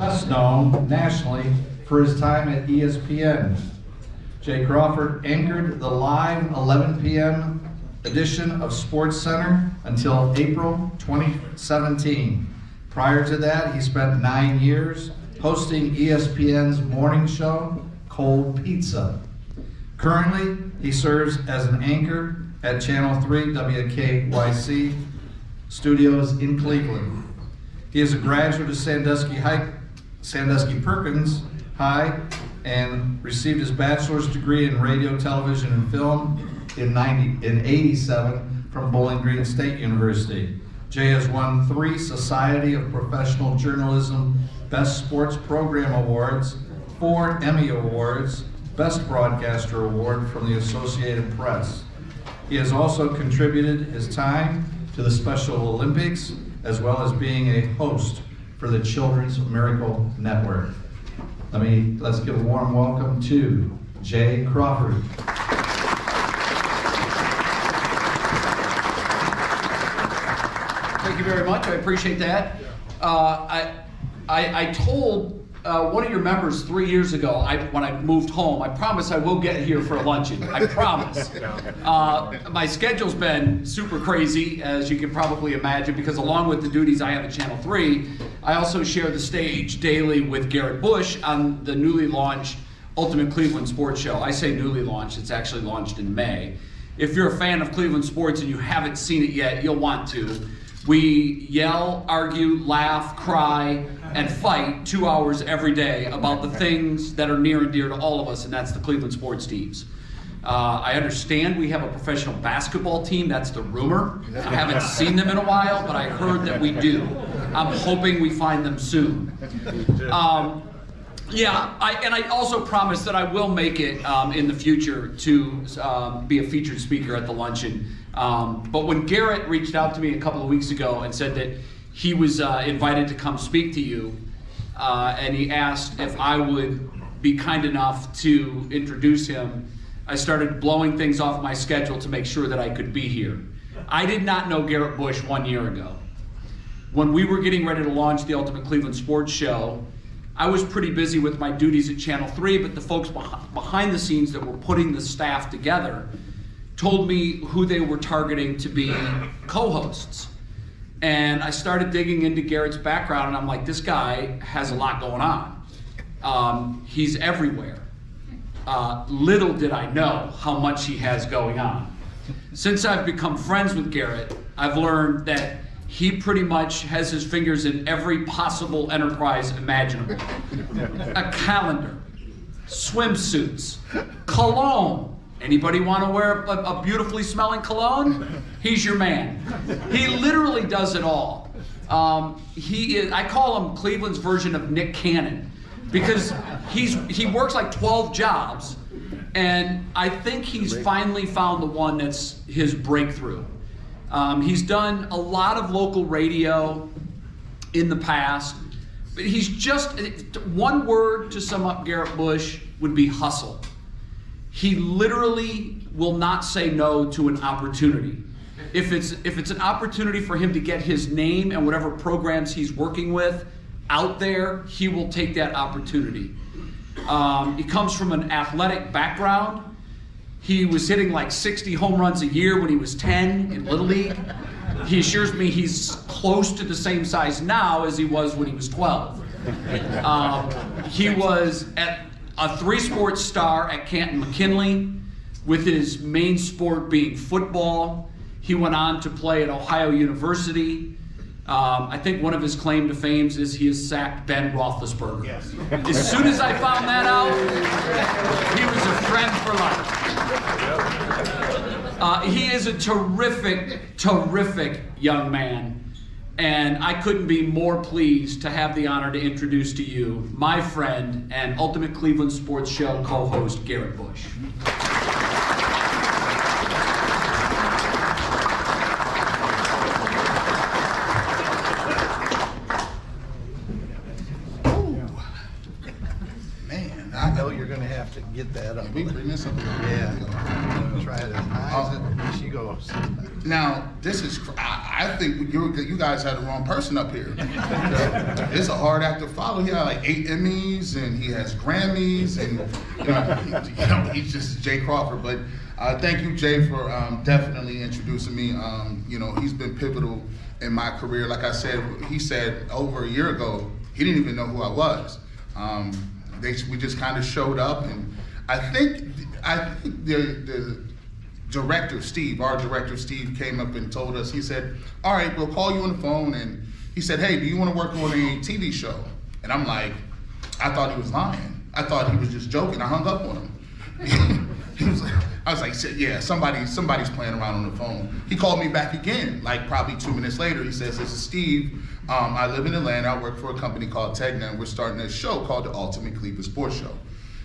Best known nationally for his time at ESPN. Jay Crawford anchored the live 11 p.m. edition of SportsCenter until April 2017. Prior to that, he spent 9 years hosting ESPN's morning show, Cold Pizza. Currently, he serves as an anchor at Channel 3 WKYC Studios in Cleveland. He is a graduate of Sandusky Perkins High and received his bachelor's degree in radio, television, and film in 87 from Bowling Green State University. Jay has won 3 Society of Professional Journalism Best Sports Program Awards, 4 Emmy Awards, Best Broadcaster Award from the Associated Press. He has also contributed his time to the Special Olympics, as well as being a host for the Children's Miracle Network. Let's give a warm welcome to Jay Crawford. Thank you very much. I appreciate that. I told one of your members 3 years ago, when I moved home, I promise I will get here for a luncheon. I promise. My schedule's been super crazy, as you can probably imagine, because along with the duties I have at Channel 3, I also share the stage daily with Garrett Bush on the newly launched Ultimate Cleveland Sports Show. I say newly launched, it's actually launched in May. If you're a fan of Cleveland sports and you haven't seen it yet, you'll want to. We yell, argue, laugh, cry, and fight 2 hours every day about the things that are near and dear to all of us, and that's the Cleveland sports teams. I understand we have a professional basketball team. That's the rumor. I haven't seen them in a while, but I heard that we do. I'm hoping we find them soon. I also promise that I will make it in the future to be a featured speaker at the luncheon. But when Garrett reached out to me a couple of weeks ago and said that he was invited to come speak to you, and he asked if I would be kind enough to introduce him, I started blowing things off my schedule to make sure that I could be here. I did not know Garrett Bush 1 year ago. When we were getting ready to launch the Ultimate Cleveland Sports Show, I was pretty busy with my duties at Channel 3, but the folks behind the scenes that were putting the staff together told me who they were targeting to be co-hosts. And I started digging into Garrett's background, and I'm like, this guy has a lot going on. He's everywhere. Little did I know how much he has going on. Since I've become friends with Garrett, I've learned that he pretty much has his fingers in every possible enterprise imaginable. A calendar, swimsuits, cologne. Anybody want to wear a beautifully smelling cologne? He's your man. He literally does it all. I call him Cleveland's version of Nick Cannon, because he works like 12 jobs, and I think he's finally found the one that's his breakthrough. He's done a lot of local radio in the past, but he's just, one word to sum up Garrett Bush would be hustle. He literally will not say no to an opportunity. If it's an opportunity for him to get his name and whatever programs he's working with out there, he will take that opportunity. He comes from an athletic background. He was hitting like 60 home runs a year when he was 10 in Little League. He assures me he's close to the same size now as he was when he was 12. He was a 3-sport star at Canton McKinley, with his main sport being football. He went on to play at Ohio University. I think one of his claim to fame is he has sacked Ben Roethlisberger. Yes. As soon as I found that out, he was a friend for life. He is a terrific, terrific young man. And I couldn't be more pleased to have the honor to introduce to you my friend and Ultimate Cleveland Sports Show co-host, Garrett Bush. Man, I know you're going to have to get that up. We bring this up. Yeah. Try it as high as she goes. Now, this is, I think you guys had the wrong person up here. It's a hard act to follow. He had like 8 Emmys, and he has Grammys, and he's just Jay Crawford. But thank you, Jay, for definitely introducing me. He's been pivotal in my career. Like I said, he said over a year ago, he didn't even know who I was. We just kind of showed up, and I think the director, Steve, our director, Steve, came up and told us, he said, all right, we'll call you on the phone, and he said, hey, do you want to work on a TV show? And I'm like, I thought he was lying. I thought he was just joking. I hung up on him. I was like, yeah, somebody's playing around on the phone. He called me back again, like probably 2 minutes later. He says, this is Steve. I live in Atlanta. I work for a company called Tegna, and we're starting a show called the Ultimate Cleveland Sports Show.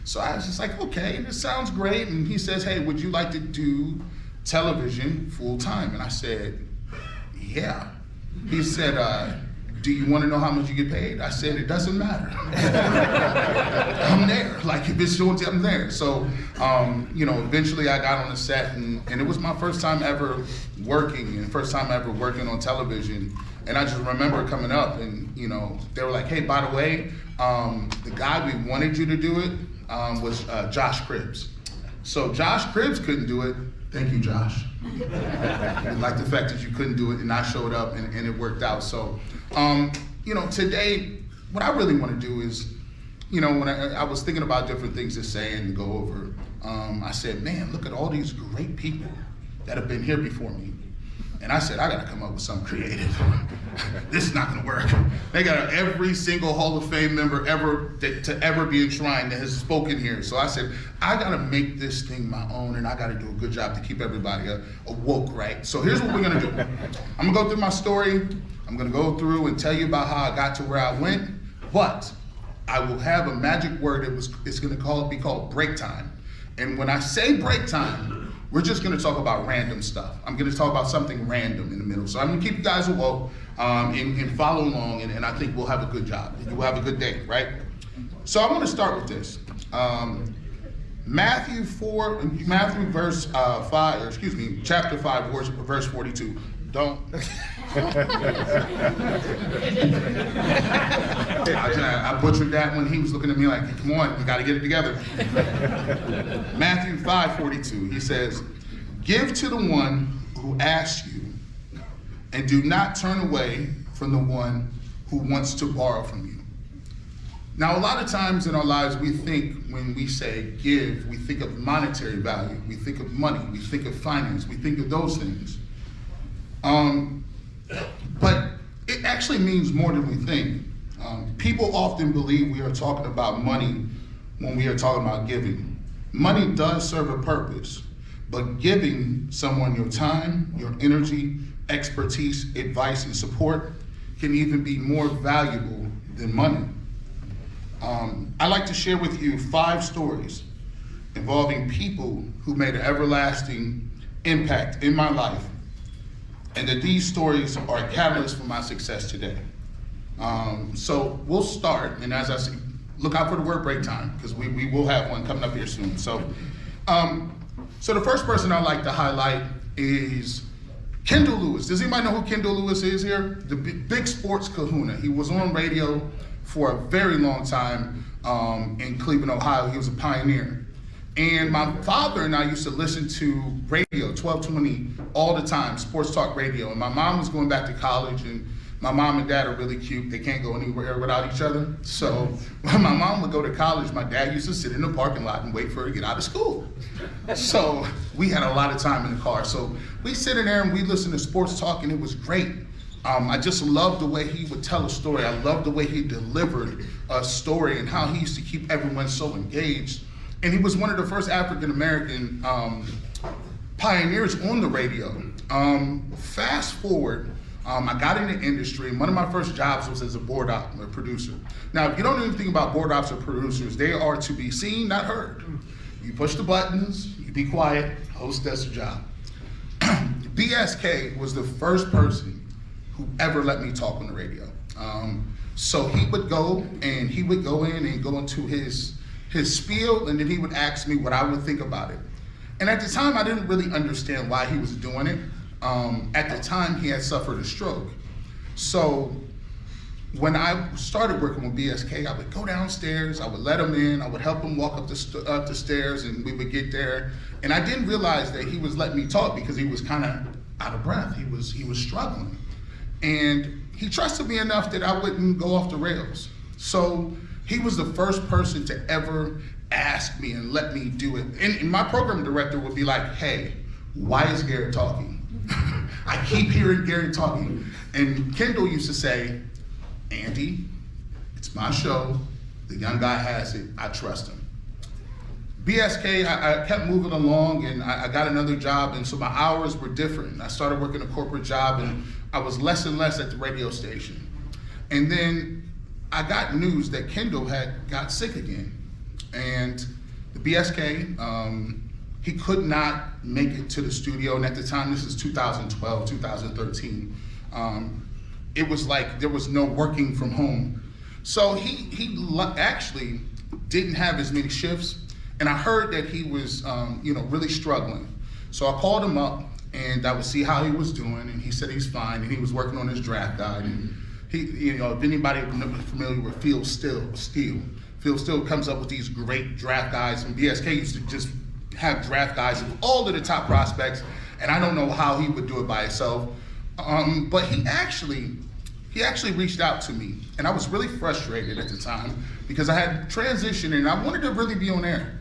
So I was just like, okay, this sounds great. And he says, hey, would you like to do television full time? And I said, yeah. He said, do you want to know how much you get paid? I said, it doesn't matter. I'm there. Like, if it's short, I'm there. So, eventually I got on the set, and it was my first time ever working, and first time ever working on television. And I just remember coming up, and they were like, hey, by the way, the guy we wanted you to do it was Josh Cribbs. So Josh Cribbs couldn't do it. Thank you, Josh. I like the fact that you couldn't do it, and I showed up, and it worked out. So, today, what I really want to do is, when I was thinking about different things to say and to go over, I said, man, look at all these great people that have been here before me. And I said, I got to come up with something creative. This is not going to work. They got every single Hall of Fame member to ever be enshrined that has spoken here. So I said, I got to make this thing my own, and I got to do a good job to keep everybody awoke, right? So here's what we're going to do. I'm going to go through my story. I'm going to go through and tell you about how I got to where I went, but I will have a magic word. It's going to be called break time. And when I say break time, we're just going to talk about random stuff. I'm going to talk about something random in the middle. So I'm going to keep you guys awoke and follow along, and I think we'll have a good job. We'll have a good day, right? So I want to start with this. Matthew chapter 5, verse 42. Don't. I butchered that when he was looking at me like, come on, we got to get it together. Matthew 5:42, he says, give to the one who asks you, and do not turn away from the one who wants to borrow from you. Now, a lot of times in our lives, we think when we say give, we think of monetary value, we think of money, we think of finance, we think of those things. But it actually means more than we think. People often believe we are talking about money when we are talking about giving. Money does serve a purpose, but giving someone your time, your energy, expertise, advice, and support can even be more valuable than money. I'd like to share with you 5 stories involving people who made an everlasting impact in my life, and that these stories are a catalyst for my success today. So we'll start, and as I say, look out for the word break time, because we will have one coming up here soon. So the first person I'd like to highlight is Kendall Lewis. Does anybody know who Kendall Lewis is here? The big sports kahuna. He was on radio for a very long time in Cleveland, Ohio. He was a pioneer. And my father and I used to listen to radio, 1220, all the time, sports talk radio. And my mom was going back to college, and my mom and dad are really cute. They can't go anywhere without each other. So when my mom would go to college, my dad used to sit in the parking lot and wait for her to get out of school. So we had a lot of time in the car. So we sit in there and we listen to sports talk, and it was great. I just loved the way he would tell a story. I loved the way he delivered a story and how he used to keep everyone so engaged. And he was one of the first African-American pioneers on the radio. Fast forward, I got in the industry, and one of my first jobs was as a board op, a producer. Now, if you don't know anything about board ops or producers, they are to be seen, not heard. You push the buttons, you be quiet, host does the job. BSK was the first person who ever let me talk on the radio. So he would go in and go into his spiel, and then he would ask me what I would think about it. And at the time, I didn't really understand why he was doing it. At the time, he had suffered a stroke. So when I started working with BSK, I would go downstairs, I would let him in, I would help him walk up the stairs, and we would get there. And I didn't realize that he was letting me talk because he was kind of out of breath. He was struggling. And he trusted me enough that I wouldn't go off the rails. So he was the first person to ever ask me and let me do it. And my program director would be like, hey, why is Garrett talking? I keep hearing Garrett talking. And Kendall used to say, Andy, it's my show. The young guy has it. I trust him. BSK, I kept moving along, and I got another job, and so my hours were different. I started working a corporate job, and I was less and less at the radio station. And then I got news that Kendall had got sick again. And the BSK, he could not make it to the studio, and at the time, this is 2012, 2013, it was like there was no working from home. So he actually didn't have as many shifts, and I heard that he was really struggling. So I called him up, and I would see how he was doing, and he said he's fine, and he was working on his draft guide. And he, if anybody is familiar with Phil Steele comes up with these great draft guides, and BSK used to just have draft guides of all of the top prospects, and I don't know how he would do it by himself. But he actually reached out to me, and I was really frustrated at the time because I had transitioned and I wanted to really be on air.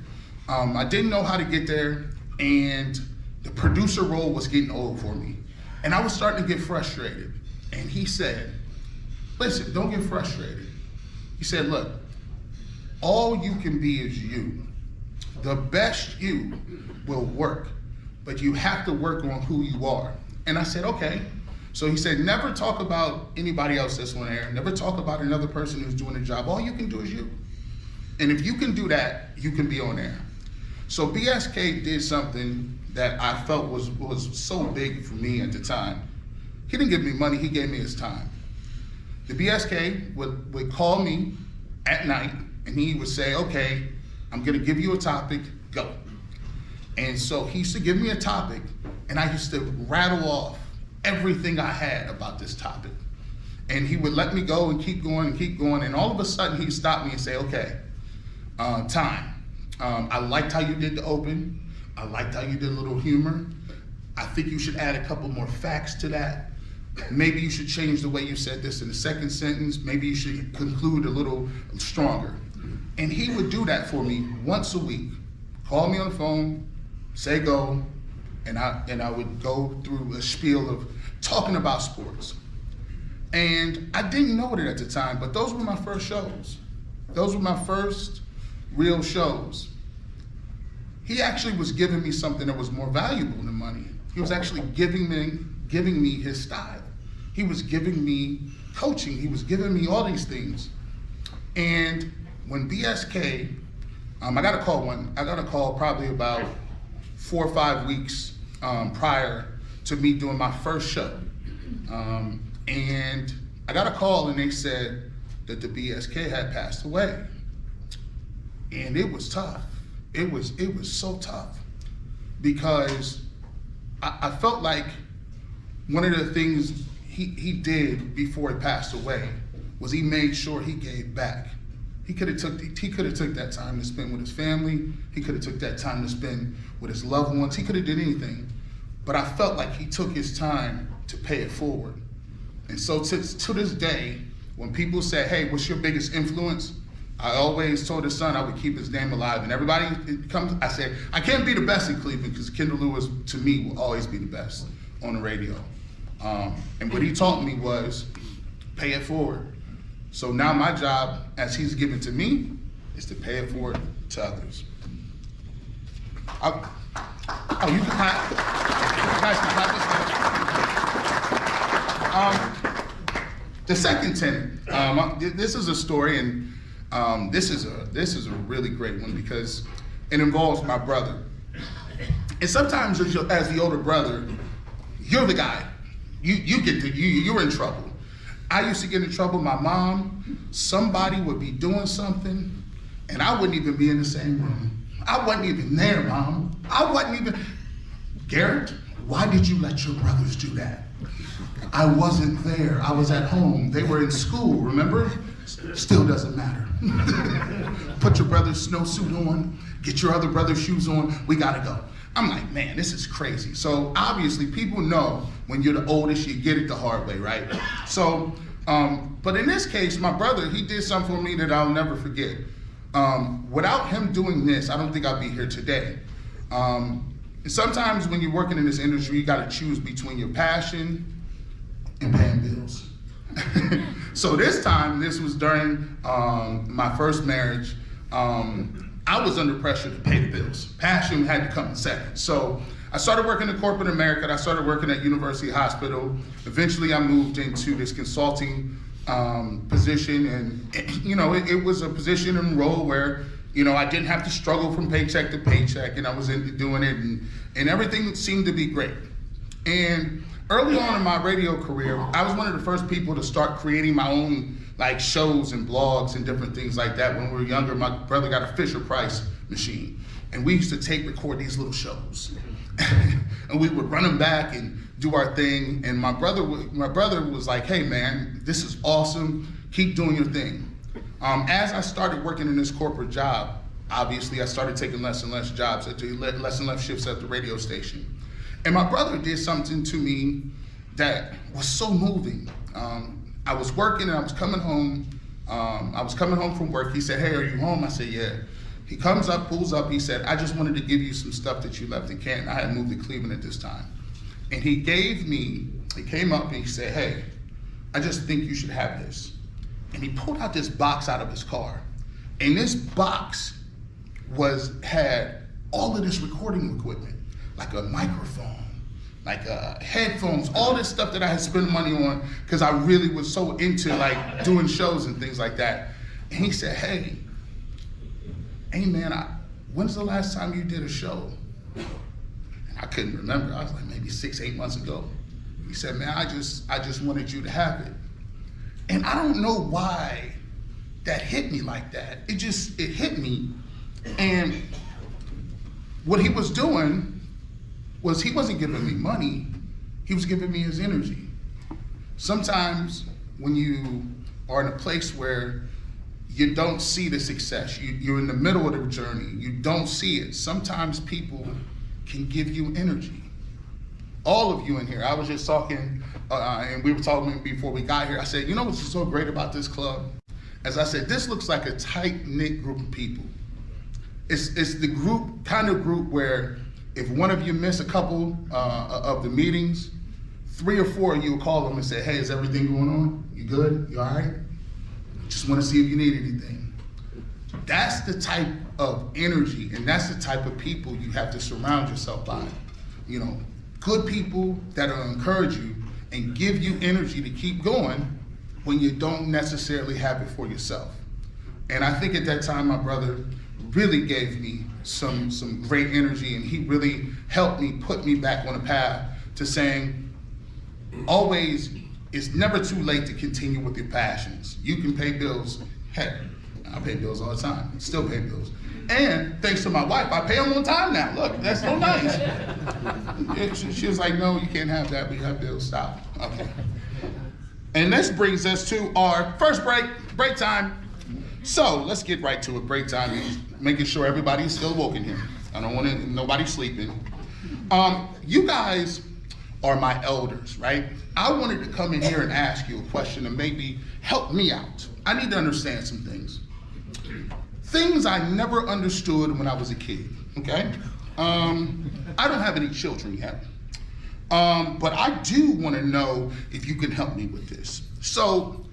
I didn't know how to get there, and the producer role was getting old for me, and I was starting to get frustrated. And he said, listen, don't get frustrated. He said, look, all you can be is you. The best you will work, but you have to work on who you are. And I said, okay. So he said, never talk about anybody else that's on air. Never talk about another person who's doing a job. All you can do is you. And if you can do that, you can be on air. So BSK did something that I felt was so big for me at the time. He didn't give me money, he gave me his time. The BSK would call me at night, and he would say, okay, I'm gonna give you a topic, go. And so he used to give me a topic, and I used to rattle off everything I had about this topic. And he would let me go and keep going, and all of a sudden he'd stop me and say, okay, time. I liked how you did the open. I liked how you did a little humor. I think you should add a couple more facts to that. Maybe you should change the way you said this in the second sentence. Maybe you should conclude a little stronger. And he would do that for me once a week. Call me on the phone, say go, and I would go through a spiel of talking about sports. And I didn't know it at the time, but those were my first shows. Those were my first real shows. He actually was giving me something that was more valuable than money. He was actually giving me his style. He was giving me coaching. He was giving me all these things. And when BSK, I got a call probably about 4 or 5 weeks prior to me doing my first show. And I got a call, and they said that the BSK had passed away. And it was tough. It was so tough because I felt like one of the things he did before he passed away was he made sure he gave back. He could have took that time to spend with his family. He could have took that time to spend with his loved ones. He could have did anything, but I felt like he took his time to pay it forward. And so to this day, when people say, hey, what's your biggest influence? I always told his son I would keep his name alive. And everybody comes, I said, I can't be the best in Cleveland because Kendall Lewis, to me, will always be the best on the radio. And what he taught me was pay it forward. So now my job, as he's given to me, is to pay it forward to others. You can clap. Guys can clap. The second tenant, this is a story, and this is a really great one because it involves my brother. And sometimes as the older brother, you're the guy. You're in trouble. I used to get in trouble. My mom, somebody would be doing something, and I wouldn't even be in the same room. I wasn't even there, Mom. I wasn't even. Garrett, why did you let your brothers do that? I wasn't there. I was at home. They were in school, remember? Still doesn't matter. Put your brother's snowsuit on, get your other brother's shoes on, we gotta go. I'm like, man, this is crazy. So obviously people know when you're the oldest, you get it the hard way, right? So, but in this case, my brother, he did something for me that I'll never forget. Without him doing this, I don't think I'd be here today. Sometimes when you're working in this industry, you gotta choose between your passion and paying bills. So this time, this was during my first marriage. I was under pressure to pay the bills. Passion had to come in second. So I started working in corporate America. I started working at University Hospital. Eventually I moved into this consulting position, and you know, it was a position and role where, you know, I didn't have to struggle from paycheck to paycheck, and I was into doing it, and everything seemed to be great. And early on in my radio career, I was one of the first people to start creating my own like shows and blogs and different things like that. When we were younger, my brother got a Fisher-Price machine, and we used to tape record these little shows. And we would run them back and do our thing. And my brother was like, hey man, this is awesome, keep doing your thing. As I started working in this corporate job, obviously I started taking less and less jobs, less and less shifts at the radio station. And my brother did something to me that was so moving. I was working and I was coming home. I was coming home from work. He said, hey, are you home? I said, yeah. He comes up, pulls up. He said, I just wanted to give you some stuff that you left in Canton. I had moved to Cleveland at this time. And he came up and he said, hey, I just think you should have this. And he pulled out this box out of his car. And this box had all of this recording equipment, like a microphone, like headphones, all this stuff that I had spent money on because I really was so into like doing shows and things like that. And he said, hey man, when's the last time you did a show? And I couldn't remember. I was like maybe 6-8 months ago. He said, man, I just wanted you to have it. And I don't know why that hit me like that. It hit me. And what he was doing was he wasn't giving me money, he was giving me his energy. Sometimes when you are in a place where you don't see the success, you're in the middle of the journey, you don't see it, sometimes people can give you energy. All of you in here, I was just talking, and we were talking before we got here, I said, you know what's so great about this club? As I said, this looks like a tight-knit group of people. It's the kind of group where if one of you miss a couple of the meetings, 3 or 4 of you will call them and say, hey, is everything going on? You good? You all right? Just want to see if you need anything. That's the type of energy, and that's the type of people you have to surround yourself by. You know, good people that will encourage you and give you energy to keep going when you don't necessarily have it for yourself. And I think at that time, my brother really gave me some great energy, and he really helped me put me back on a path to saying, always, it's never too late to continue with your passions. You can pay bills. Heck, I pay bills all the time, still pay bills. And thanks to my wife, I pay them on time now. Look, that's so nice. She was like, no, you can't have that, we have bills, stop. Okay. And this brings us to our first break time. So let's get right to it, break time, making sure everybody's still woke in here. I don't want nobody sleeping. You guys are my elders, right? I wanted to come in here and ask you a question and maybe help me out. I need to understand some things. Things I never understood when I was a kid, okay? I don't have any children yet, but I do want to know if you can help me with this. So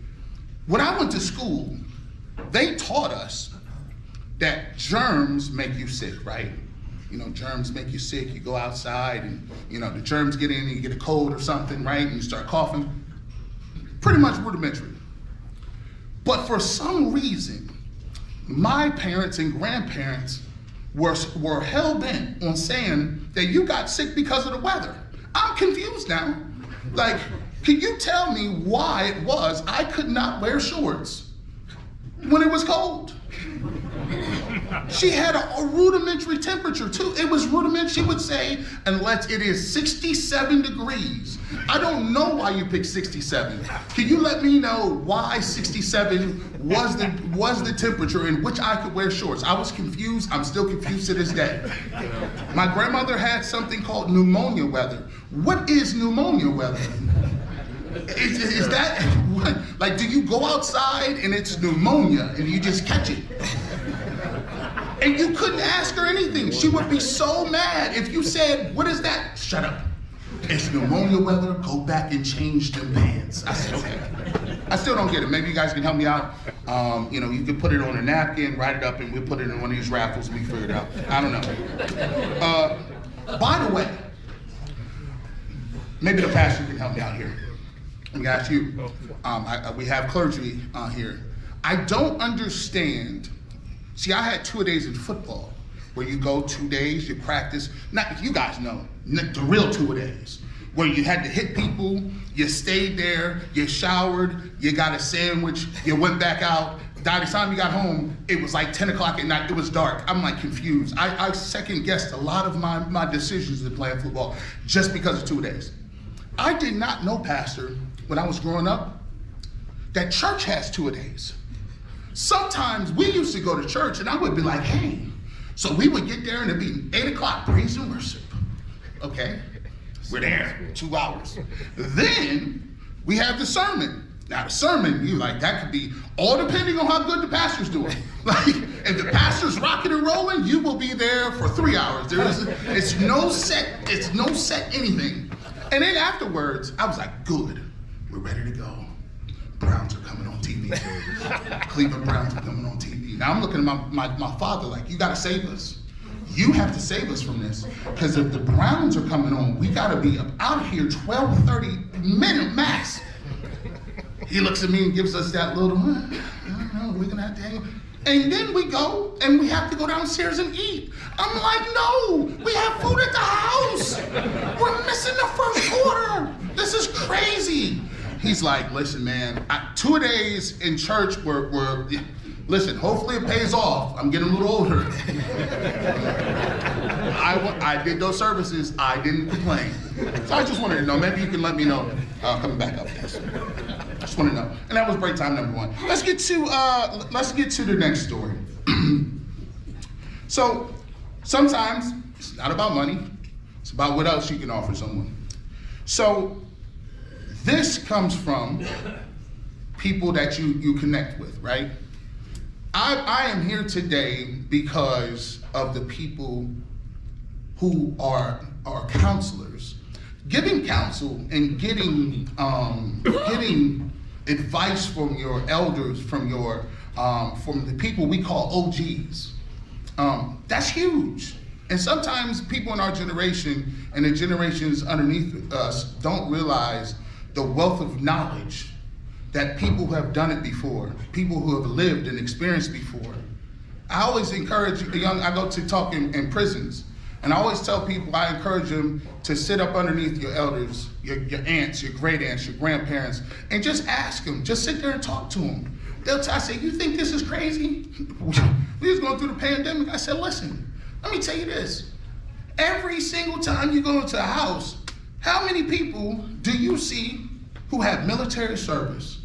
when I went to school, they taught us that germs make you sick, right? You know, germs make you sick, you go outside and, you know, the germs get in and you get a cold or something, right? And you start coughing. Pretty much rudimentary. But for some reason, my parents and grandparents were hell-bent on saying that you got sick because of the weather. I'm confused now. Like, can you tell me why it was I could not wear shorts when it was cold? She had a rudimentary temperature too. It was rudimentary. She would say, unless it is 67 degrees. I don't know why you picked 67. Can you let me know why 67 was the temperature in which I could wear shorts? I was confused. I'm still confused to this day. My grandmother had something called pneumonia weather. What is pneumonia weather? Is that, what, like, do you go outside and it's pneumonia and you just catch it? And you couldn't ask her anything. She would be so mad if you said, what is that? Shut up. It's pneumonia weather, go back and change them pants. I said, okay. I still don't get it. Maybe you guys can help me out. You know, you could put it on a napkin, write it up, and we'll put it in one of these raffles and we figure it out. I don't know. By the way, maybe the pastor can help me out here. Let me ask you. We have clergy here. I don't understand. See, I had 2 days in football where you go 2 days, you practice. Not, you guys know, the real 2 days, where you had to hit people, you stayed there, you showered, you got a sandwich, you went back out. By the time you got home, it was like 10 o'clock at night, it was dark. I'm like confused. I second guessed a lot of my decisions in playing football just because of 2 days. I did not know, Pastor, when I was growing up, that church has 2 days. Sometimes we used to go to church and I would be like, hey, so we would get there and it'd be 8 o'clock, praise and worship. Okay, we're there, 2 hours. Then we have the sermon. Now the sermon, you like, that could be all depending on how good the pastor's doing. Like, if the pastor's rocking and rolling, you will be there for 3 hours. It's no set anything. And then afterwards, I was like, good, we're ready to go. Browns are coming on TV. Cleveland Browns are coming on TV. Now I'm looking at my father like, you gotta save us. You have to save us from this. Because if the Browns are coming on, we gotta be out of here 12:30 minute max. He looks at me and gives us that little, I don't know, we're gonna have to hang. And then we go and we have to go downstairs and eat. I'm like, no, we have food at the house. We're missing the first quarter. This is crazy. He's like, listen, man, 2 days in church were listen, hopefully it pays off. I'm getting a little older. I did those services, I didn't complain. So I just wanted to know, maybe you can let me know, coming back up. Yes. I just want to know. And that was break time number 1. Let's get to the next story. So sometimes it's not about money, it's about what else you can offer someone. So this comes from people that you connect with, right? I am here today because of the people who are counselors. Giving counsel and getting advice from your elders, from the people we call OGs, that's huge. And sometimes people in our generation and the generations underneath us don't realize the wealth of knowledge that people who have done it before, people who have lived and experienced before. I always encourage the young, I go to talk in prisons, and I always tell people, I encourage them to sit up underneath your elders, your aunts, your great aunts, your grandparents, and just ask them, just sit there and talk to them. I say, you think this is crazy? We was going through the pandemic. I said, listen, let me tell you this. Every single time you go into a house, how many people do you see who have military service?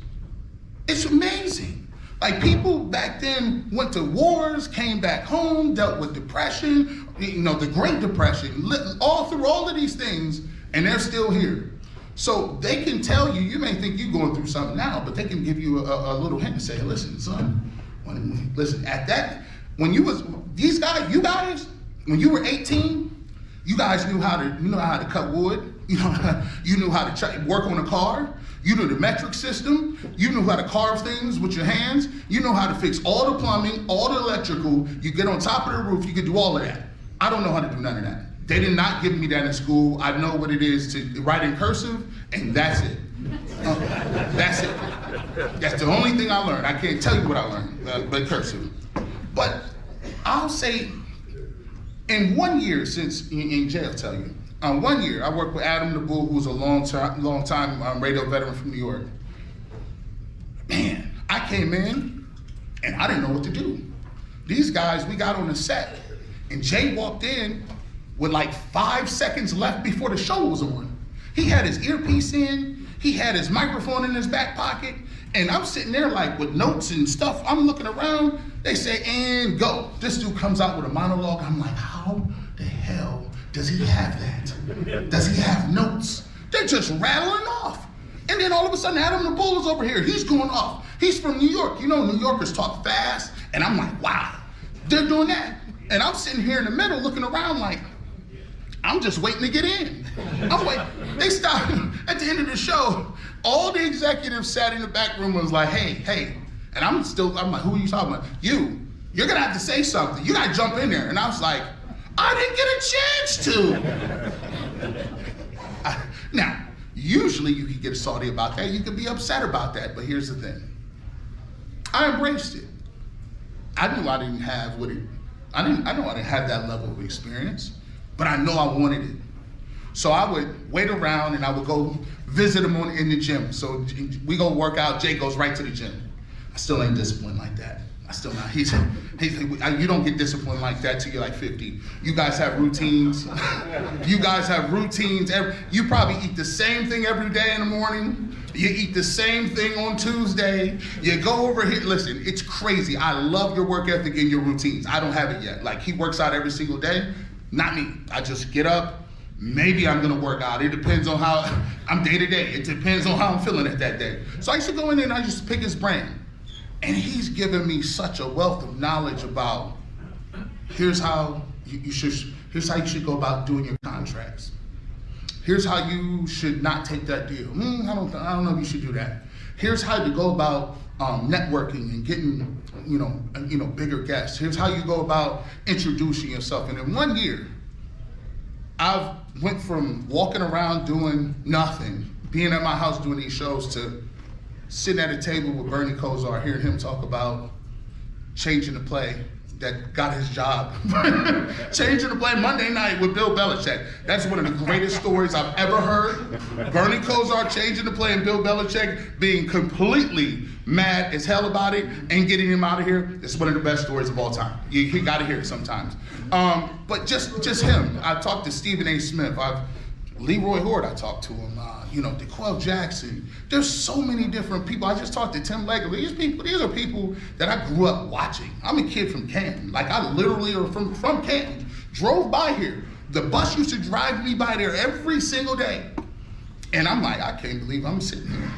It's amazing. Like, people back then went to wars, came back home, dealt with depression, the Great Depression, all through all of these things, and they're still here. So they can tell you, you may think you're going through something now, but they can give you a little hint and say, listen, son, listen, at that, when you was, you guys, when you were 18, you guys knew how to cut wood. You knew how to work on a car. You knew the metric system. You knew how to carve things with your hands. You know how to fix all the plumbing, all the electrical. You get on top of the roof. You could do all of that. I don't know how to do none of that. They did not give me that in school. I know what it is to write in cursive, and that's it. That's it. That's the only thing I learned. I can't tell you what I learned, but cursive. But I'll say, in 1 year since, in jail, tell you, 1 year, I worked with Adam the Bull, who was a long time radio veteran from New York. Man, I came in and I didn't know what to do. these guys, we got on the set, and Jay walked in with like 5 seconds left before the show was on. He had his earpiece in, he had his microphone in his back pocket, and I'm sitting there like with notes and stuff. I'm looking around, they say, and go. This dude comes out with a monologue. I'm like, how the hell does he have that? Does he have notes? They're just rattling off. And then all of a sudden, Adam the Bull is over here. He's going off. He's from New York. You know, New Yorkers talk fast. And I'm like, wow, they're doing that. And I'm sitting here in the middle looking around like, I'm just waiting to get in. I'm waiting. They stopped at the end of the show. All the executives sat in the back room and was like, hey. And I'm like, who are you talking about? You're gonna have to say something. You gotta jump in there. And I was like, I didn't get a chance to. Now, usually you could get salty about that. You could be upset about that. But here's the thing. I embraced it. I knew I didn't have I know I didn't have that level of experience, but I know I wanted it. So I would wait around and I would go visit him in the gym. So we go work out, Jay goes right to the gym. I still ain't disciplined like that. I still not. You don't get disciplined like that till you're like 50. You guys have routines. You guys have routines. You probably eat the same thing every day in the morning. You eat the same thing on Tuesday. You go over here. Listen, it's crazy. I love your work ethic and your routines. I don't have it yet. Like, he works out every single day. Not me. I just get up. Maybe I'm gonna work out. It depends on how I'm day to day. It depends on how I'm feeling at that day. So I used to go in there and I used to pick his brain. And he's given me such a wealth of knowledge about here's how you should go about doing your contracts. Here's how you should not take that deal. I don't know if you should do that. Here's how to go about networking and getting bigger guests. Here's how you go about introducing yourself. And in 1 year, I went from walking around doing nothing, being at my house doing these shows, to sitting at a table with Bernie Kosar, hearing him talk about changing the play that got his job. Changing the play Monday night with Bill Belichick. That's one of the greatest stories I've ever heard. Bernie Kosar changing the play and Bill Belichick being completely mad as hell about it and getting him out of here. It's one of the best stories of all time. You gotta hear it sometimes. But just him. I talked to Stephen A. Smith. Leroy Horde, I talked to him. DeQuell Jackson. There's so many different people. I just talked to Tim Legler. These are people that I grew up watching. I'm a kid from Canton. Like, I literally are from Canton. Drove by here. The bus used to drive me by there every single day. And I'm like, I can't believe I'm sitting here.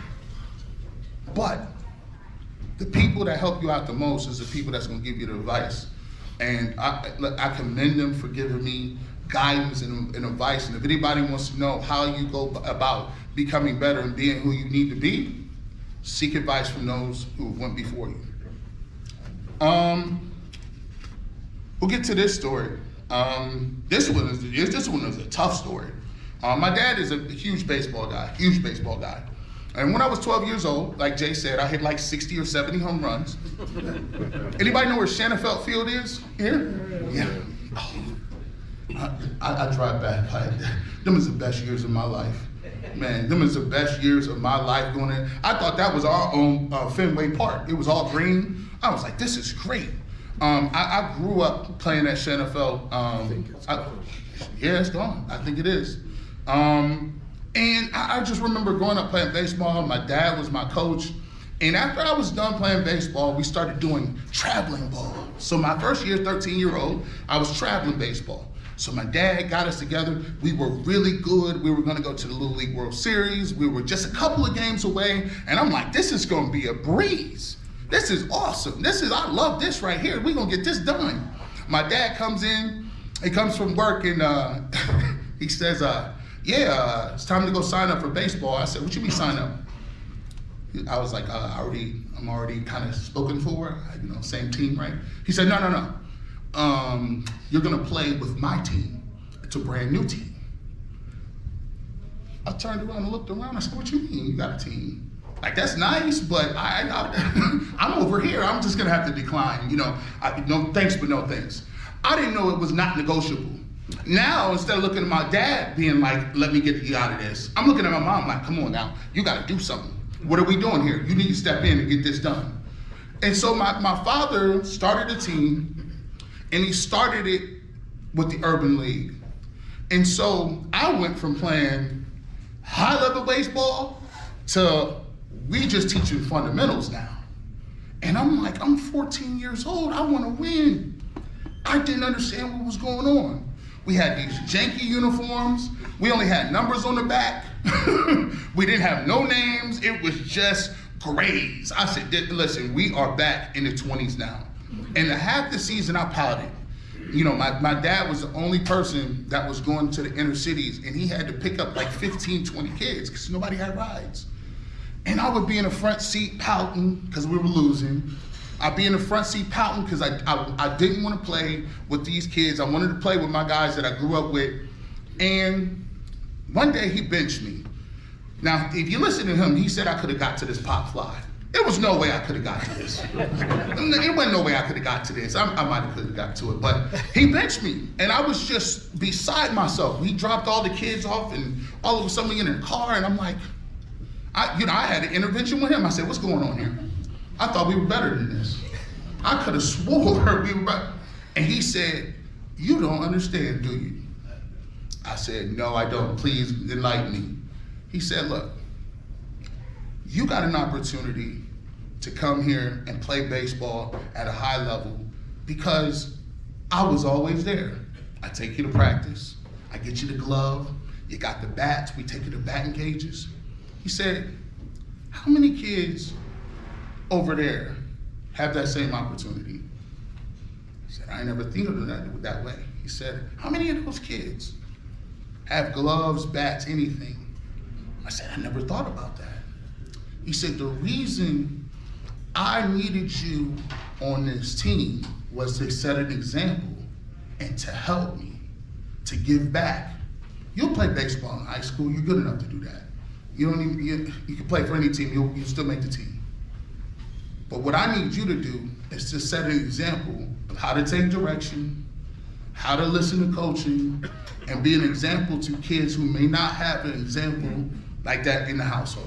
But the people that help you out the most is the people that's gonna give you the advice. And I commend them for giving me guidance and advice. And if anybody wants to know how you go about becoming better and being who you need to be, seek advice from those who went before you. We'll get to this story. This one is a tough story. My dad is a huge baseball guy. And when I was 12 years old, like Jay said, I hit like 60 or 70 home runs. Anybody know where Shanafelt Field is here? Yeah. Oh. I drive back by it. Them is the best years of my life. Man, them is the best years of my life going in. I thought that was our own Fenway Park. It was all green. I was like, this is great. I grew up playing at Shanafelt. Yeah, it's gone. I think it is. And I just remember growing up playing baseball. My dad was my coach. And after I was done playing baseball, we started doing traveling ball. So my first year, 13-year-old, I was traveling baseball. So my dad got us together. We were really good. We were gonna go to the Little League World Series. We were just a couple of games away. And I'm like, this is gonna be a breeze. This is awesome. I love this right here. We're gonna get this done. My dad comes in, he comes from work and he says, it's time to go sign up for baseball. I said, what you mean sign up? I was like, I'm already kind of spoken for, same team, right? He said, no. You're gonna play with my team. It's a brand new team. I turned around and looked around. I said, what you mean you got a team? Like, that's nice, but I'm over here. I'm just gonna have to decline. No thanks, but no thanks. I didn't know it was not negotiable. Now, instead of looking at my dad being like, let me get you out of this, I'm looking at my mom like, come on now, you gotta do something. What are we doing here? You need to step in and get this done. And so my father started a team And he started it with the Urban League. And so I went from playing high-level baseball to we just teaching fundamentals now. And I'm like, I'm 14 years old, I want to win. I didn't understand what was going on. We had these janky uniforms. We only had numbers on the back. We didn't have no names. It was just grades. I said, listen, we are back in the 20s now. And half the season I pouted. You know, my dad was the only person that was going to the inner cities, and he had to pick up like 15, 20 kids because nobody had rides. And I would be in the front seat pouting because we were losing. I'd be in the front seat pouting because I didn't want to play with these kids. I wanted to play with my guys that I grew up with. And one day he benched me. Now, if you listen to him, he said I could have got to this pop fly. There was no way I could have got to this. There wasn't no way I could have got to this. I might have could have got to it, but he benched me. And I was just beside myself. He dropped all the kids off and all of a sudden we in a car and I'm like, I had an intervention with him. I said, what's going on here? I thought we were better than this. I could have swore we were better. And he said, you don't understand, do you? I said, no, I don't. Please enlighten me. He said, look, you got an opportunity to come here and play baseball at a high level because I was always there. I take you to practice. I get you the glove. You got the bats. We take you to batting cages. He said, how many kids over there have that same opportunity? I said, I never think of it that way. He said, how many of those kids have gloves, bats, anything? I said, I never thought about that. He said, the reason I needed you on this team was to set an example and to help me, to give back. You'll play baseball in high school, you're good enough to do that. You can play for any team, you'll still make the team. But what I need you to do is to set an example of how to take direction, how to listen to coaching, and be an example to kids who may not have an example like that in the household.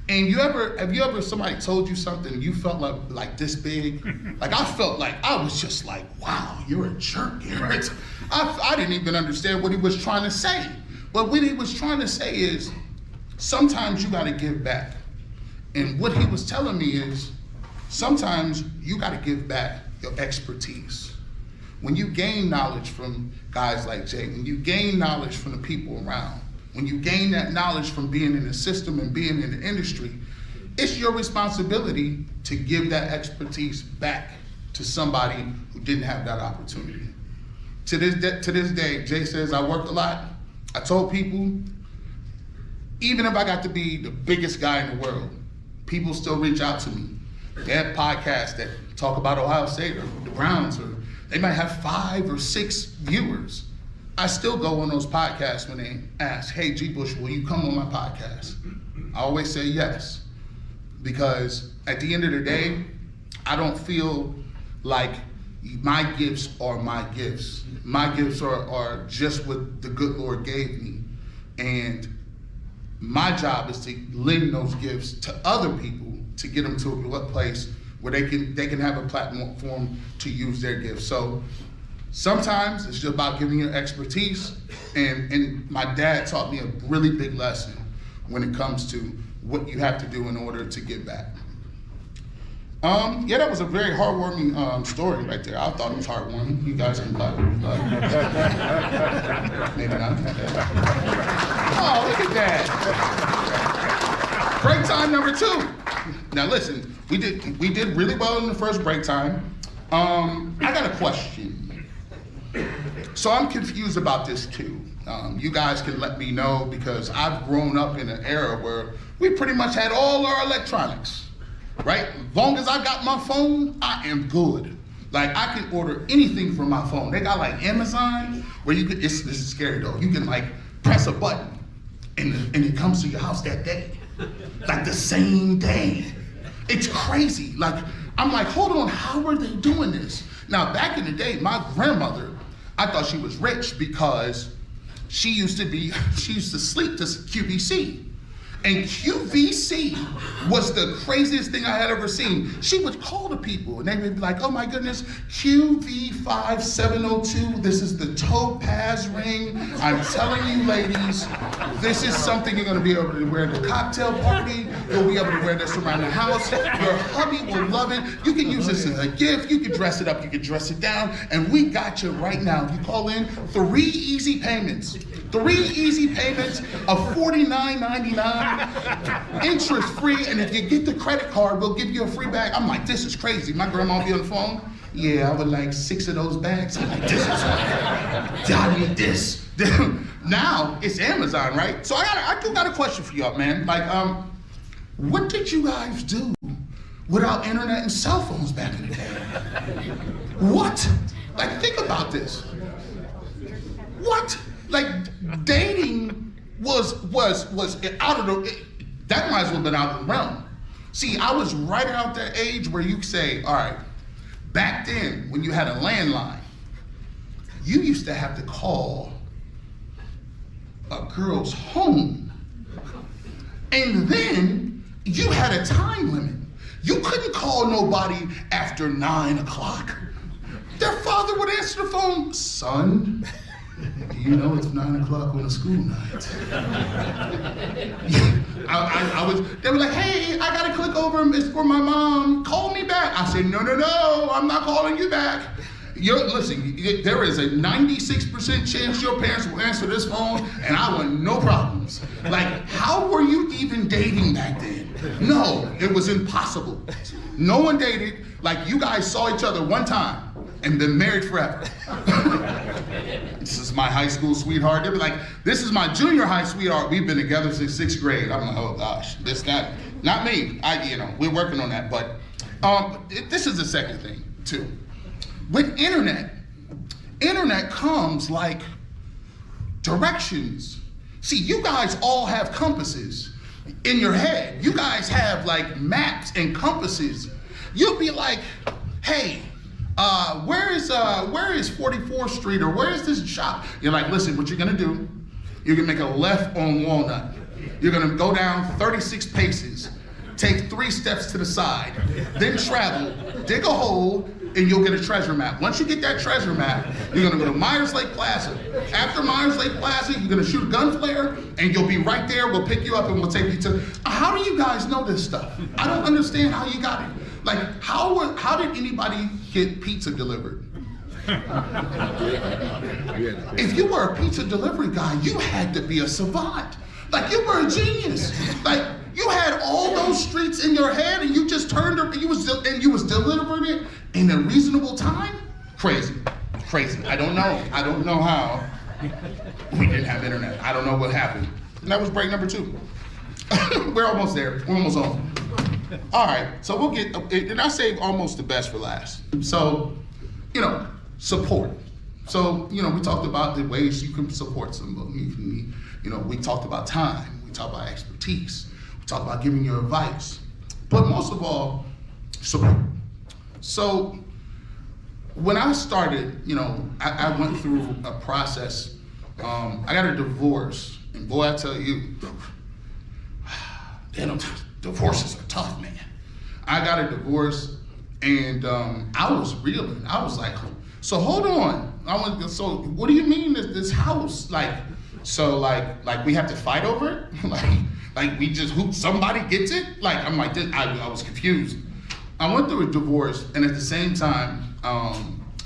And have you ever somebody told you something and you felt like this big? Like I felt like, I was just like, wow, you're a jerk, Garrett. I didn't even understand what he was trying to say. But what he was trying to say is, sometimes you gotta give back. And what he was telling me is, sometimes you gotta give back your expertise. When you gain knowledge from guys like Jay, when you gain knowledge from the people around, when you gain that knowledge from being in the system and being in the industry, it's your responsibility to give that expertise back to somebody who didn't have that opportunity. To this day, Jay says I work a lot. I told people, even if I got to be the biggest guy in the world, people still reach out to me. They have podcasts that talk about Ohio State or the Browns, or they might have 5 or 6 viewers. I still go on those podcasts when they ask, hey, G. Bush, will you come on my podcast? I always say yes, because at the end of the day, I don't feel like my gifts are my gifts. My gifts are just what the good Lord gave me. And my job is to lend those gifts to other people to get them to a place where they can have a platform to use their gifts. So sometimes it's just about giving your expertise. And my dad taught me a really big lesson when it comes to what you have to do in order to give back. Yeah, that was a very heartwarming story right there. I thought it was heartwarming. You guys can clap. Maybe not. Oh, look at that. Break time number 2. Now listen, we did really well in the first break time. I got a question. So I'm confused about this too. You guys can let me know, because I've grown up in an era where we pretty much had all our electronics. Right? As long as I got my phone, I am good. Like, I can order anything from my phone. They got like Amazon, where you could, this is scary though, you can like press a button and it comes to your house that day. Like the same day. It's crazy. Like, I'm like, hold on, how are they doing this? Now, back in the day, my grandmother, I thought she was rich because she used to sleep to QVC. And QVC was the craziest thing I had ever seen. She would call the people and they would be like, oh my goodness, QV5702, this is the topaz ring. I'm telling you ladies, this is something you're gonna be able to wear at the cocktail party. You'll be able to wear this around the house. Your hubby will love it. You can use this as a gift. You can dress it up, you can dress it down. And we got you right now. You call in 3 easy payments. 3 easy payments of $49.99, interest free, and if you get the credit card, we'll give you a free bag. I'm like, this is crazy. My grandma will be on the phone. Yeah, I would like 6 of those bags. I'm like, this is, I need this. Now it's Amazon, right? So I do got a question for y'all, man. Like, what did you guys do without internet and cell phones back in the day? What? Like, think about this. What? Like, dating was out of the, that might as well have been out of the realm. See, I was right around that age where you could say, all right, back then when you had a landline, you used to have to call a girl's home. And then you had a time limit. You couldn't call nobody after 9 o'clock. Their father would answer the phone, son, do you know it's 9 o'clock on a school night? They were like, hey, I gotta click over, it's for my mom, call me back. I said, no, I'm not calling you back. Listen, there is a 96% chance your parents will answer this phone and I want no problems. Like, how were you even dating back then? No, it was impossible. No one dated, like you guys saw each other one time and been married forever. This is my high school sweetheart. They'd be like, this is my junior high sweetheart. We've been together since 6th grade. I'm like, oh gosh, this guy, not me. We're working on that. But this is the second thing too. With internet comes like directions. See, you guys all have compasses in your head. You guys have like maps and compasses. You'll be like, hey, where is 44th Street, or where is this shop? You're like, listen, what you're gonna do, you're gonna make a left on Walnut. You're gonna go down 36 paces, take 3 steps to the side, then travel, dig a hole, and you'll get a treasure map. Once you get that treasure map, you're gonna go to Myers Lake Plaza. After Myers Lake Plaza, you're gonna shoot a gun flare, and you'll be right there. We'll pick you up and we'll take you to, how do you guys know this stuff? I don't understand how you got it. Like, how did anybody get pizza delivered? If you were a pizza delivery guy, you had to be a savant. Like, you were a genius. Like, you had all those streets in your head and you just turned up and you was delivering it in a reasonable time? Crazy. I don't know how we didn't have internet. I don't know what happened. And that was break number 2. We're almost there. We're almost home. All right, so we'll get, and I saved almost the best for last. So, support. So, we talked about the ways you can support somebody. We talked about time. We talked about expertise. We talked about giving you advice. But most of all, support. So, when I started, I went through a process. I got a divorce, and boy, I tell you, divorces are tough, man. I got a divorce, and I was reeling. I was like, so hold on. So what do you mean this house? Like we have to fight over it? like we just hope somebody gets it? Like, I'm like this. I was confused. I went through a divorce, and at the same time,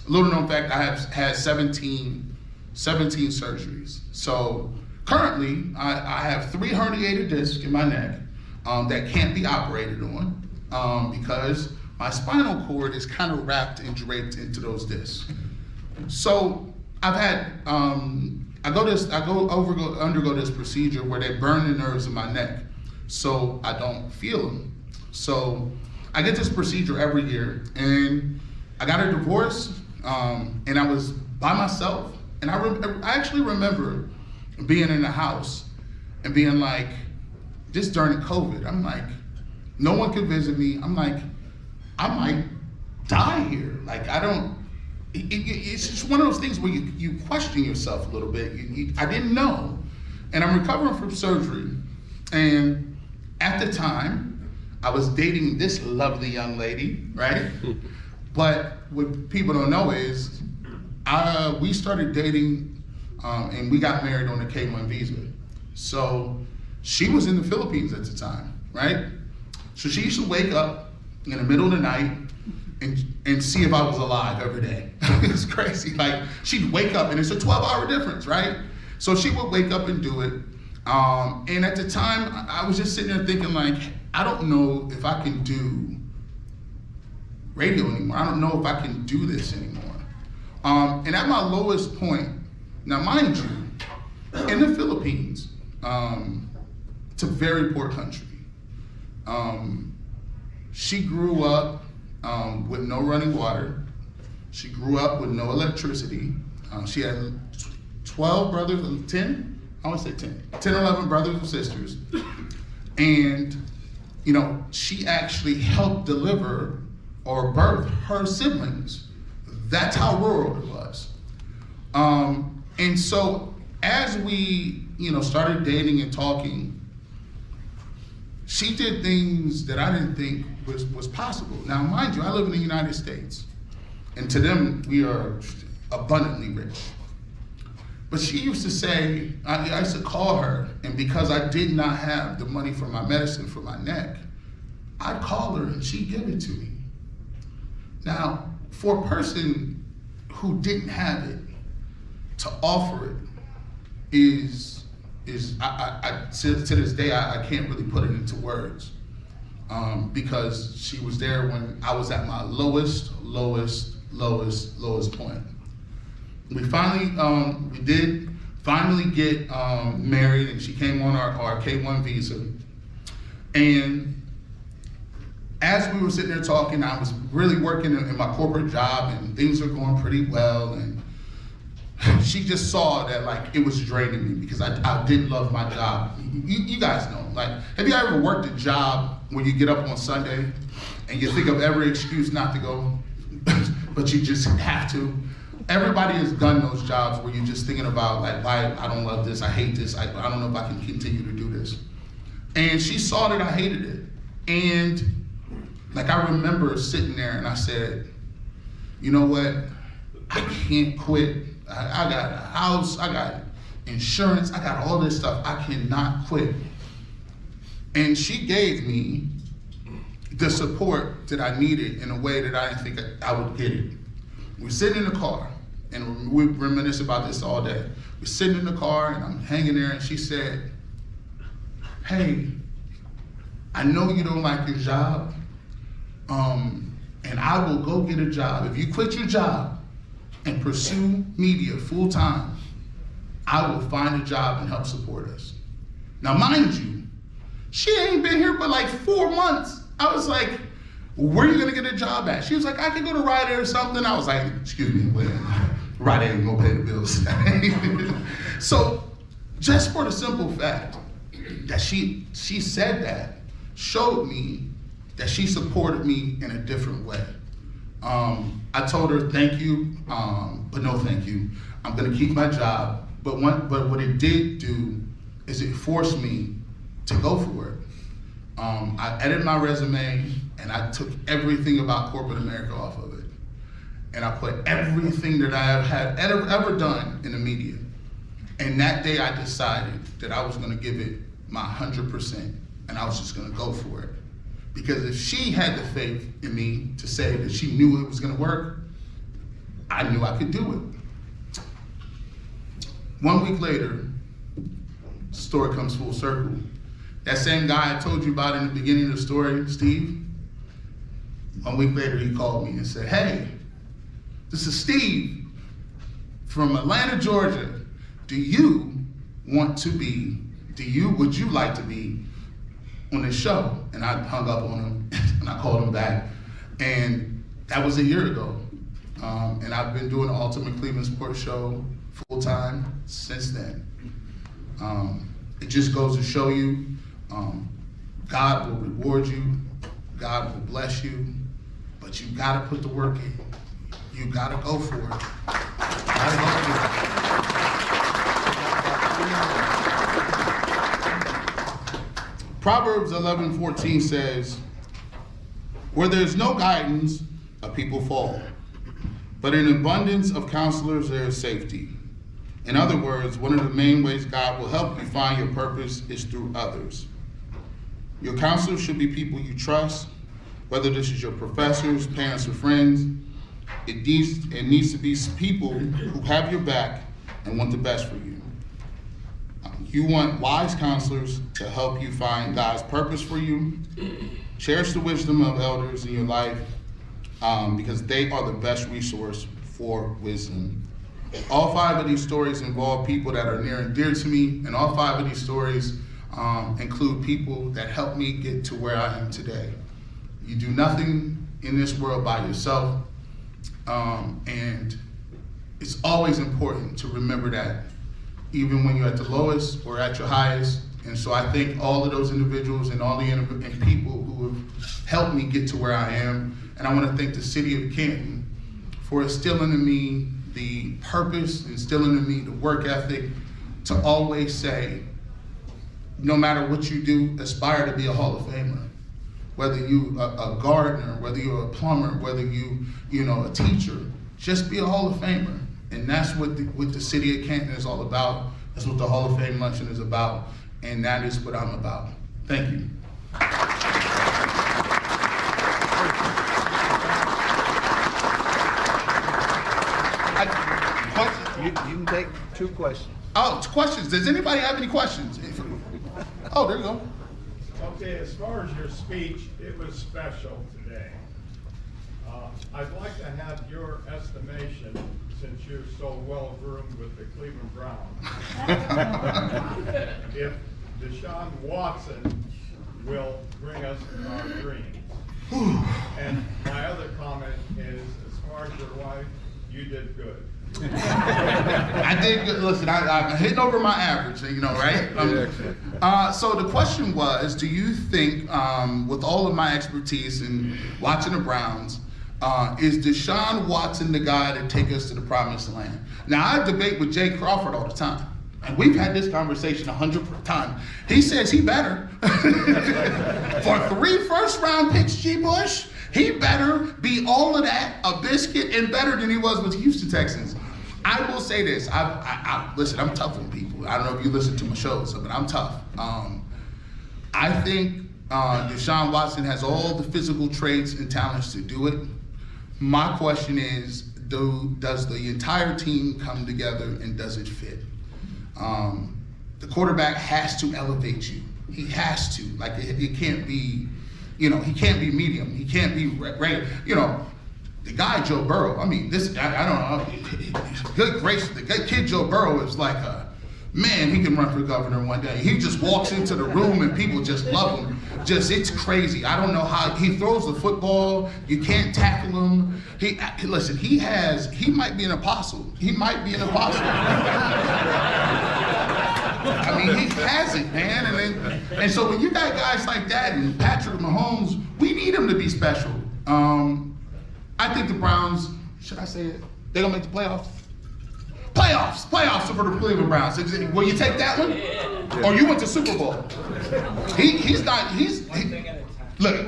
little known fact, I have had 17 surgeries. So currently, I have 3 herniated discs in my neck that can't be operated on because my spinal cord is kind of wrapped and draped into those discs. So I've had, I undergo this procedure where they burn the nerves in my neck so I don't feel them. So I get this procedure every year, and I got a divorce, and I was by myself, and I actually remember being in the house and being like, just during COVID, I'm like, no one could visit me. I'm like, I might die here. Like, it's just one of those things where you question yourself a little bit. I didn't know. And I'm recovering from surgery. And at the time, I was dating this lovely young lady, right? But what people don't know is, we started dating and we got married on a K-1 visa. So she was in the Philippines at the time, right? So she used to wake up in the middle of the night and see if I was alive every day. It's crazy. Like, she'd wake up, and it's a 12-hour difference, right? So she would wake up and do it. And at the time, I was just sitting there thinking, like, I don't know if I can do radio anymore. I don't know if I can do this anymore. And at my lowest point, now mind you, in the Philippines, it's a very poor country. She grew up with no running water. She grew up with no electricity. She had 12 brothers, 10? I want to say 10 or 11 brothers and sisters. And, you know, she actually helped deliver or birth her siblings. That's how rural it was. And so as we, you know, started dating and talking, she did things that I didn't think was possible. Now, mind you, I live in the United States, and to them, we are abundantly rich. But she used to say, I used to call her, and because I did not have the money for my medicine for my neck, I'd call her and she'd give it to me. Now, for a person who didn't have it, to offer it is to this day, I can't really put it into words, because she was there when I was at my lowest point. We did finally get married, and she came on our K-1 visa. And as we were sitting there talking, I was really working in my corporate job, and things were going pretty well. And she just saw that, like, it was draining me because I didn't love my job. You guys know, like, have you ever worked a job where you get up on Sunday and you think of every excuse not to go, but you just have to? Everybody has done those jobs where you're just thinking about, like, why I don't love this, I hate this, I don't know if I can continue to do this. And she saw that I hated it. And, like, I remember sitting there and I said, you know what, I can't quit. I got a house, I got insurance, I got all this stuff. I cannot quit. And she gave me the support that I needed in a way that I didn't think I would get it. We're sitting in the car, and we reminisce about this all day. We're sitting in the car, and I'm hanging there, and she said, hey, I know you don't like your job, and I will go get a job. If you quit your job and pursue media full time, I will find a job and help support us. Now, mind you, she ain't been here but like 4 months. I was like, where are you gonna get a job at? She was like, I could go to Rite Aid or something. I was like, excuse me, wait, Rite Aid ain't gonna pay the bills. So, just for the simple fact that she said that, showed me that she supported me in a different way. I told her thank you, but no thank you. I'm gonna keep my job. But what it did do is it forced me to go for it. I edited my resume, and I took everything about corporate America off of it. And I put everything that I have ever done in the media. And that day I decided that I was gonna give it my 100%, and I was just gonna go for it. Because if she had the faith in me to say that she knew it was gonna work, I knew I could do it. 1 week later, the story comes full circle. That same guy I told you about in the beginning of the story, Steve, 1 week later he called me and said, hey, this is Steve from Atlanta, Georgia. Would you like to be on this show? And I hung up on him and I called him back. And that was a year ago. And I've been doing the Ultimate Cleveland Sports Show full time since then. It just goes to show you, God will reward you, God will bless you, but you gotta put the work in. You gotta go for it. Gotta go for it. Proverbs 11:14 says, where there's no guidance, a people fall. But in abundance of counselors, there is safety. In other words, one of the main ways God will help you find your purpose is through others. Your counselors should be people you trust, whether this is your professors, parents, or friends. It needs to be people who have your back and want the best for you. You want wise counselors to help you find God's purpose for you. Cherish the wisdom of elders in your life because they are the best resource for wisdom. All 5 of these stories involve people that are near and dear to me, and all 5 of these stories include people that helped me get to where I am today. You do nothing in this world by yourself, and it's always important to remember that, even when you're at the lowest or at your highest. And so I thank all of those individuals and all the people who have helped me get to where I am. And I want to thank the city of Canton for instilling in me the purpose, instilling in me the work ethic to always say, no matter what you do, aspire to be a Hall of Famer. Whether you a gardener, whether you're a plumber, whether you a teacher, just be a Hall of Famer. And that's what the city of Canton is all about. That's what the Hall of Fame Luncheon is about. And that is what I'm about. Thank you. You can take 2 questions. Oh, questions. Does anybody have any questions? Oh, there you go. Okay, as far as your speech, it was special today. I'd like to have your estimation, since you're so well groomed with the Cleveland Browns, if Deshaun Watson will bring us our dreams. And my other comment is, as far as your wife, you did good. I did good. Listen, I'm hitting over my average, right? So the question was, do you think, with all of my expertise in watching the Browns, is Deshaun Watson the guy to take us to the promised land? Now, I debate with Jay Crawford all the time, and we've had this conversation 100 times. He says he better. For 3 first-round picks, G. Bush, he better be all of that, a biscuit, and better than he was with the Houston Texans. I will say this. Listen, I'm tough on people. I don't know if you listen to my shows, but I'm tough. I think Deshaun Watson has all the physical traits and talents to do it. My question is, does the entire team come together and does it fit? The quarterback has to elevate you. He has to. Like, it can't be, he can't be medium. He can't be regular. The guy Joe Burrow, I don't know. Good gracious, the good kid Joe Burrow is like he can run for governor one day. He just walks into the room and people just love him. It's crazy. I don't know how he throws the football. You can't tackle him. He might be an apostle. He has it, man. And so when you got guys like that and Patrick Mahomes, we need him to be special. I think the Browns, should I say it? They're going to make the playoffs. Playoffs for the Cleveland Browns. Will you take that one? Yeah. Or you went to Super Bowl? Look,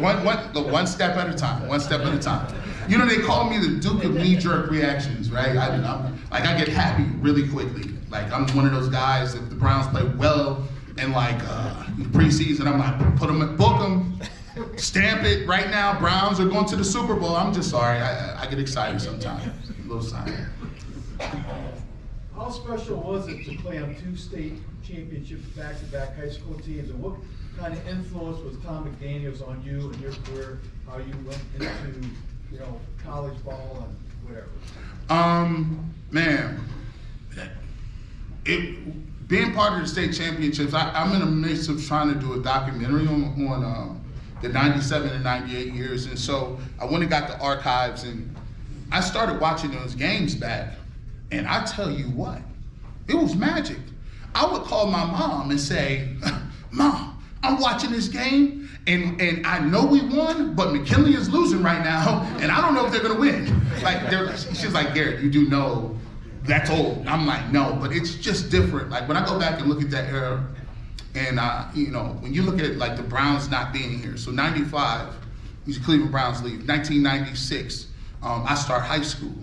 one step at a time. One step at a time. They call me the Duke of knee-jerk reactions, right? I get happy really quickly. Like, I'm one of those guys, if the Browns play well in preseason, I'm like, book them. Stamp it right now. Browns are going to the Super Bowl. I'm just sorry. I get excited sometimes. A little sign. How special was it to play on 2 state championships back-to-back high school teams? And what kind of influence was Tom McDaniels on you and your career? How you went into college ball and whatever? Being part of the state championships, I'm in the midst of trying to do a documentary on the 97 and 98 years. And so I went and got the archives and I started watching those games back. And I tell you what, it was magic. I would call my mom and say, Mom, I'm watching this game and I know we won, but McKinley is losing right now and I don't know if they're gonna win. She's like, Garrett, you do know that's old. I'm like, no, but it's just different. Like when I go back and look at that era, And you know, when you look at like the Browns not being here, so 95, the Cleveland Browns leave. 1996, I start high school.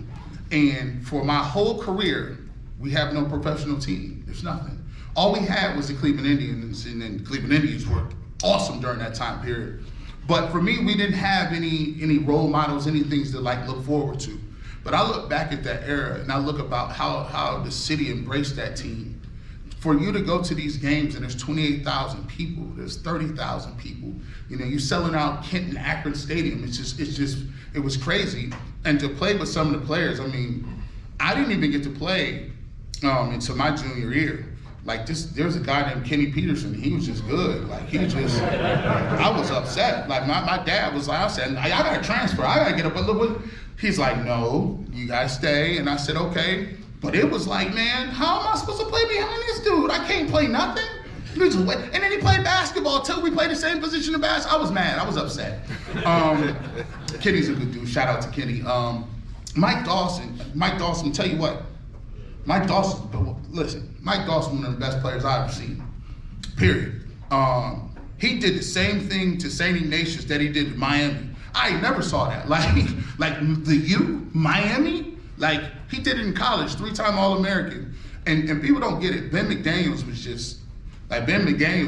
And for my whole career, we have no professional team. There's nothing. All we had was the Cleveland Indians, and then Cleveland Indians were awesome during that time period. But for me, we didn't have any role models, any things to like look forward to. But I look back at that era and I look about how the city embraced that team. For you to go to these games and there's 28,000 people, there's 30,000 people, you know, you're selling out Kenton Akron Stadium. It was crazy. And to play with some of the players, I mean, I didn't even get to play until my junior year. Like there's a guy named Kenny Peterson. He was just good. Like I was upset. Like my dad was like, I said, I gotta transfer. I gotta get up a little bit. He's like, no, you gotta stay. And I said, okay. But it was like, man, how am I supposed to play behind this dude? I can't play nothing. And then he played basketball too. We played the same position of basketball. I was mad. I was upset. Kenny's a good dude. Shout out to Kenny. Mike Dawson, tell you what. Mike Dawson, one of the best players I've ever seen, period. He did the same thing to St. Ignatius that he did to Miami. I never saw that. Like the U, Miami, like he did it in college, 3-time All-American. And people don't get it. Ben McDaniels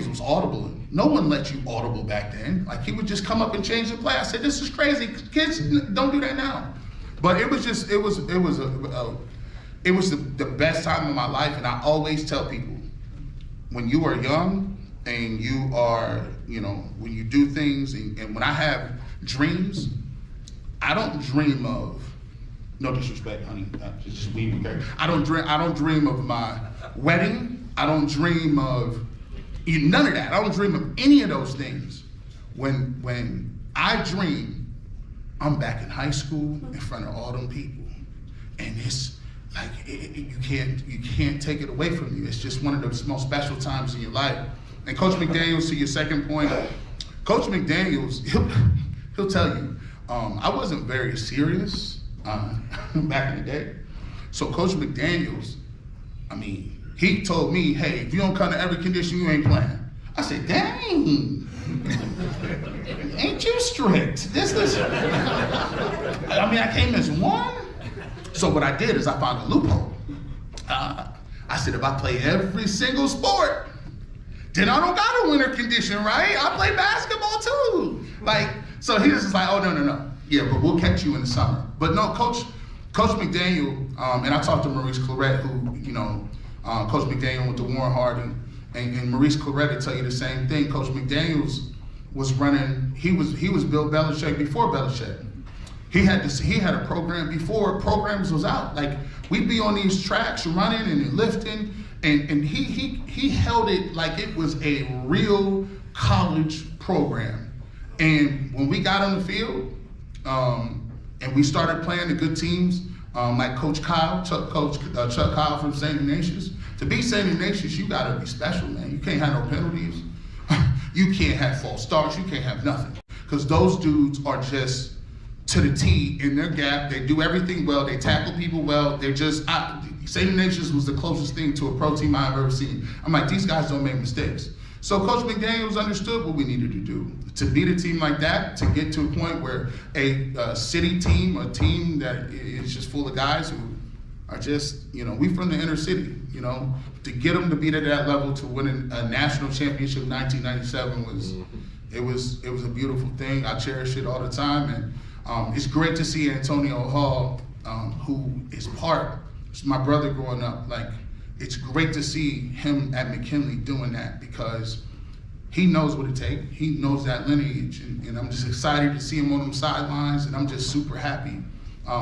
was audible. No one let you audible back then. Like he would just come up and change the play. I said, this is crazy. Kids don't do that now. But it was the best time of my life, and I always tell people, when you are young and you are, you know, when you do things, and when I have dreams, I don't dream of, no disrespect, honey, just me, okay? I don't dream of my wedding. I don't dream of none of that. I don't dream of any of those things. When I dream, I'm back in high school in front of all them people, and it's like you can't take it away from you. It's just one of the most special times in your life. And Coach McDaniels, to your second point, Coach McDaniels, he'll tell you, I wasn't very serious back in the day. So Coach McDaniels, I mean, he told me, hey, if you don't come to every condition, you ain't playing. I said, dang, ain't you strict? I mean, I came as one. So what I did is I found a loophole. I said, if I play every single sport, then I don't got a winter condition, right? I play basketball too. Like, so he was just like, oh, no. Yeah, but we'll catch you in the summer. But no, Coach McDaniel, and I talked to Maurice Clarett, who, you know, Coach McDaniel went to Warren Harding, and Maurice Clarett will tell you the same thing. Coach McDaniels was running, he was Bill Belichick before Belichick. He had a program before programs was out. Like, we'd be on these tracks running and lifting, and he held it like it was a real college program. And when we got on the field, and we started playing the good teams, like Coach Kyle, Chuck Kyle from St. Ignatius. To be St. Ignatius, you gotta be special, man. You can't have no penalties. You can't have false starts. You can't have nothing. Because those dudes are just to the T in their gap. They do everything well. They tackle people well. They're just, St. Ignatius was the closest thing to a pro team I've ever seen. I'm like, these guys don't make mistakes. So Coach McDaniels understood what we needed to do. To beat a team like that, to get to a point where a city team, a team that is just full of guys who are just, you know, we from the inner city, you know, to get them to be at that level, to win a national championship in 1997 it was a beautiful thing. I cherish it all the time. And it's great to see Antonio Hall, who is my brother growing up. Like, it's great to see him at McKinley doing that, because he knows what it takes. He knows that lineage, and I'm just excited to see him on them sidelines, and I'm just super happy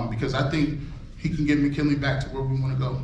because I think he can get McKinley back to where we want to go.